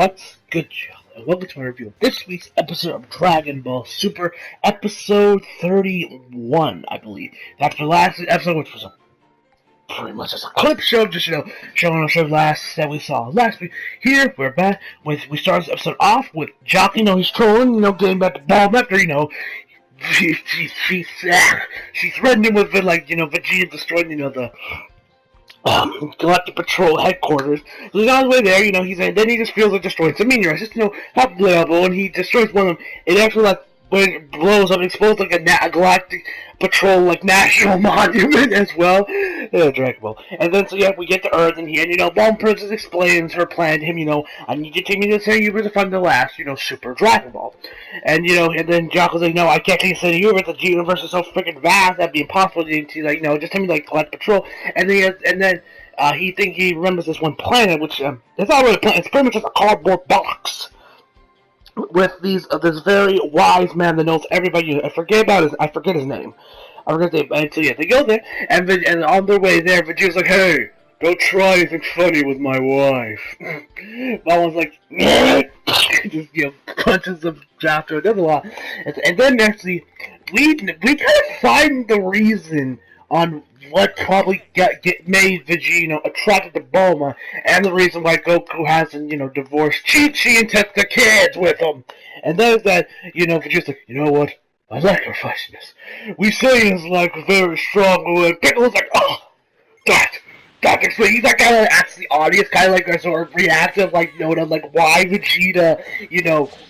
What's good, y'all? And welcome to my review of this week's episode of Dragon Ball Super, episode 31, I believe. That's the last episode, which was pretty much just a clip show, just, showing us the last that we saw last week. Here, we're back we start this episode off with Jock, he's trolling, getting back to Ball after, she threatened him with, Vegeta destroying, the Galactic Patrol headquarters. So he's on his way there, then he just feels like destroying some meteorites, just, top level, and he destroys one of them. It actually, when it blows up, it explodes like a Galactic Patrol, national monument as well. Dragon Ball. And then, we get to Earth, and Ball Princess explains her plan to him, I need you to take me to the Center Universe to find the last, Super Dragon Ball. And, and then Jock was like, no, I can't take you to the Center Universe, the universe is so freaking vast, that'd be impossible to, just tell me, Galactic Patrol. And then, he remembers this one planet, which, it's not really a planet, it's pretty much just a cardboard box. With this very wise man that knows everybody. I forget his name. And so they go there, and on their way there, Vegeta's like, "Hey, don't try anything funny with my wife." Mama's like, just punches him after another lot, and then actually we kind of find the reason on what probably made Vegeta, attracted to Bulma, and the reason why Goku hasn't, divorced Chi-Chi and took the kids with him. And there's that, Vegeta's like, you know what? I like her feistiness. We say he's very strong, and Piccolo's like, oh, that explains. He's that guy that asks the audience, kind of sort of reactive, note on why Vegeta,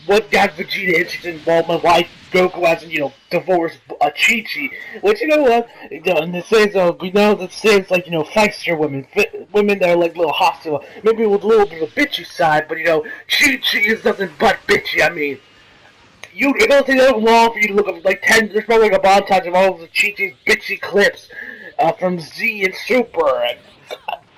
what got Vegeta interested in Bulma, why Goku hasn't, divorced Chi-Chi. Which, what, in the sense of, we know that says, feister women that are, little hostile, maybe with a little bit of a bitchy side, but, Chi-Chi is nothing but bitchy. I mean, it don't take that long for you to look up, there's probably a montage of all of the Chi-Chi's bitchy clips, from Z and Super, and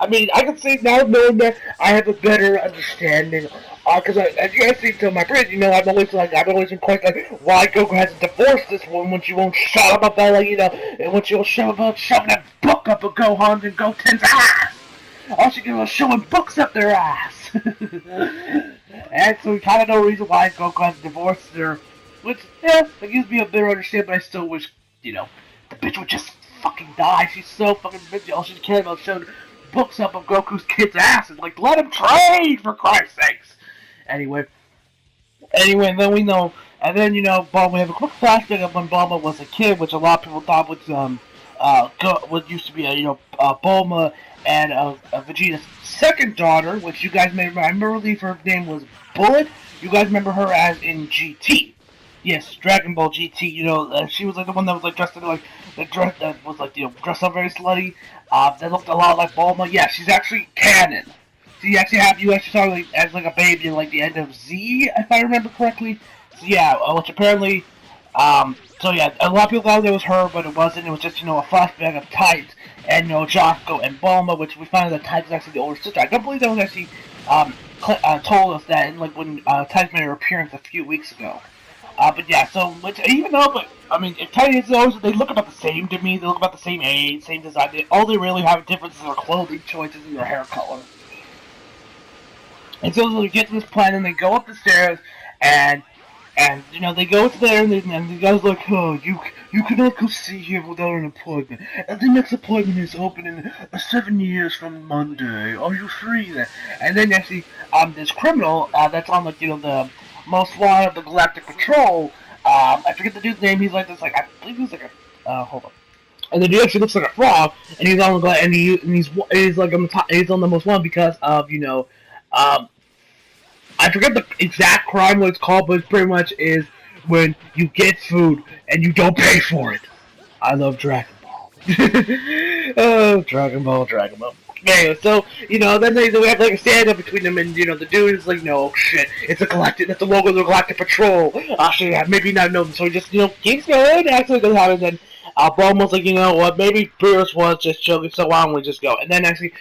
I mean, I can say now, knowing that I have a better understanding, because as you guys see from my bridge, I've always been quite why Goku hasn't divorced this woman when she won't shut up about, and when she won't shut up about shoving that book up a Gohan's and Goten's ass! All she can do is showing books up their ass! And so we kind of no reason why Goku hasn't divorced her, which, that gives me a better understanding, but I still wish, the bitch would just fucking die. She's so fucking busy, all she cares about showing books up of Goku's kids' asses. Let him trade, for Christ's sakes. Anyway, and then we know, and then, Bulma, we have a quick flashback of when Bulma was a kid, which a lot of people thought was, what used to be, Bulma and Vegeta's second daughter, which you guys may remember. I believe her name was Bullet. You guys remember her as in GT. Yes, Dragon Ball GT, she was the one that was dressed in dressed up very slutty, that looked a lot like Bulma. Yeah, she's actually canon. So you actually saw her as a baby in the end of Z, if I remember correctly. So yeah, which apparently, so yeah, a lot of people thought it was her, but it wasn't. It was just, a flashback of Tights and, Jocko and Bulma, which we find that Tights is actually the older sister. I don't believe that was actually, told us that in, when, Tights made her appearance a few weeks ago. But yeah, so, if Titans always, they look about the same to me, they look about the same age, same design, all they really have differences are clothing choices and their hair color. And so we get to this planet, and they go up the stairs, and they go to there, and the guy's like, oh, you cannot go see here without an appointment, and the next appointment is open in 7 years from Monday, are you free then? And then actually, this criminal, that's on, the most wanted of the Galactic Patrol, I forget the dude's name, he's I believe he's hold on. And the dude actually looks like a frog, and he's on the he's on the most wanted because of, I forget the exact crime what it's called, but it pretty much is when you get food and you don't pay for it. I love Dragon Ball. Oh, Dragon Ball. Anyway, so, then they have a stand-up between them, and, the dude is no, shit, that's the logo of the Galactic Patrol. Actually, maybe not know them, so he just, keeps going, actually doesn't have it, and then, Bulma's what, maybe Beerus was just joking, so why don't we just go? And then, actually,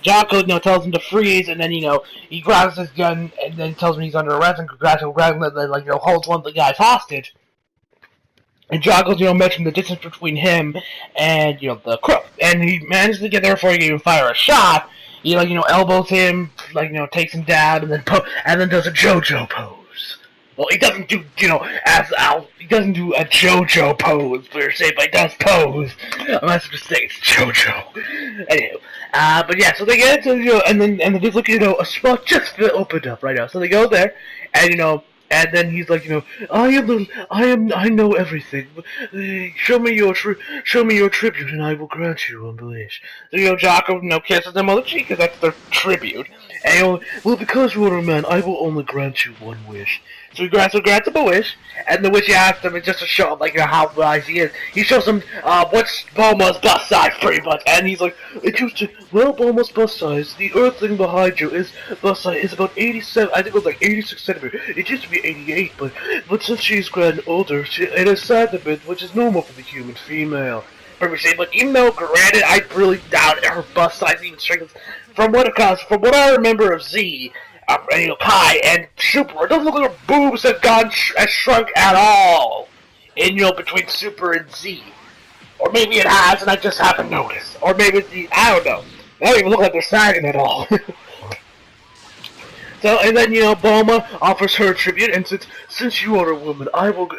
Jocko, tells him to freeze, and then, he grabs his gun, and then tells him he's under arrest, and grabs him, holds one of the guys hostage. And Jocko's, mentioning the distance between him and, the crook. And he manages to get there before he can even fire a shot. he like elbows him, like takes him down, and then does a JoJo pose. Well, he doesn't do he doesn't do a JoJo pose per se, but he does pose. I'm not supposed to say it's JoJo. Anywho, but yeah, so they get into and then they look a spot just opened up right now. So they go there, and and then he's like, I know everything. Show me your tribute, and I will grant you one wish. So Jocko, kisses him on the cheek, because that's their tribute. And well, because you are a man, I will only grant you one wish. So he grants him a wish, and the wish he asks him is just to show him, how wise he is. He shows him, what's Bulma's bust size, pretty much, and he's like, Bulma's bust size, the earth thing behind you is bust size, is about 87, I think it was like 86 centimeters. It used to be 88, but since she's gotten older, it has sad a bit, which is normal for the human female. But even though, granted, I really doubt her bust size even strengthens. From what I remember of Z, Kai and Super, it doesn't look like her boobs have shrunk at all. Between Super and Z. Or maybe it has, and I just haven't noticed. Or maybe I don't know. They don't even look like they're sagging at all. So, and then, Bulma offers her tribute, and since you are a woman,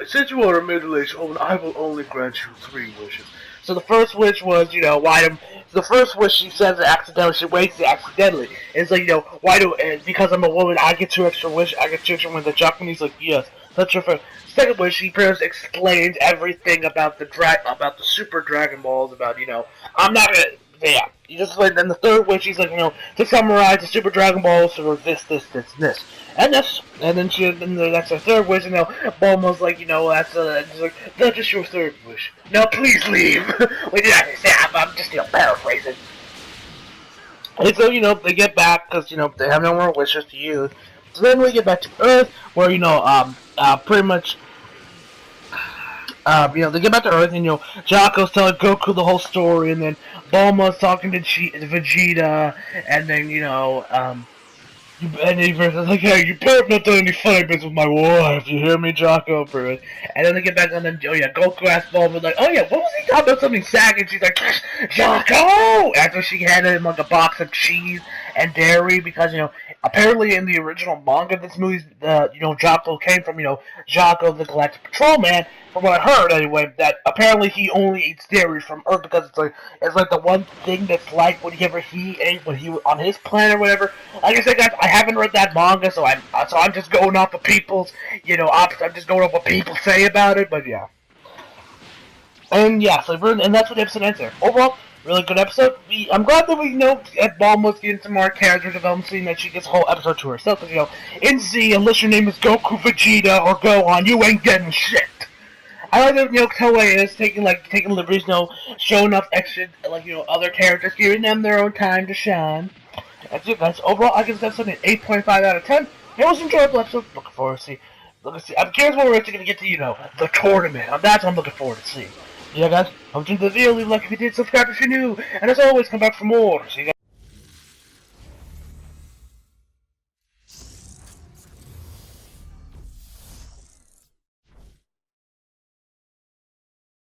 since you are a middle-aged woman, I will only grant you 3 wishes. So the first wish was, the first wish she says accidentally, she wastes it accidentally. It's like, because I'm a woman, I get 2 extra wishes, when the Japanese like, yes, that's your first. Second wish, she pretty much explains everything about the Super Dragon Balls, about, I'm not gonna, yeah. You just like, then the third wish, she's like, to summarize the Super Dragon Balls for this, and this. And then that's her third wish, and Bulma's like, that's just your third wish. Now please leave. Wait, did I say? I'm just, paraphrasing. And so, they get back, because, they have no more wishes to use. So then we get back to Earth, where, pretty much, they get back to Earth, and, Jocko's telling Goku the whole story, and then Bulma's talking to Vegeta, and then, and he's like, hey, you better not do any funny bits with my wife, you hear me, Jocko? And then they get back, and then, Goku asks Bulma, like, oh yeah, what was he talking about, something sad? And she's like, Jocko! After she handed him, like, a box of cheese and dairy, because, apparently in the original manga, this movie, Jocko came from, Jocko the Galactic Patrolman, from what I heard anyway, that apparently he only eats dairy from Earth because it's like the one thing that's like whenever he ate when he was on his planet or whatever. Like I said, guys, I haven't read that manga, so I'm just going off of people's, I'm just going off what people say about it, but yeah. And yeah, and that's what the episode ends there. Overall, really good episode. I'm glad that we know that Bulma's getting some more character development, seeing that she gets a whole episode to herself. Because, in Z, unless your name is Goku, Vegeta, or Gohan, you ain't getting shit. I like that, Toei is taking liberties, showing off extra, other characters, giving them their own time to shine. That's it, guys. Overall, I give this episode an 8.5 out of 10. It was an enjoyable episode. Looking forward to see. I'm curious when we're actually going to get to, the tournament. That's what I'm looking forward to see. Yeah, guys, hope you enjoyed the video. Leave a like if you did, subscribe if you're new, and as always, come back for more. See you guys.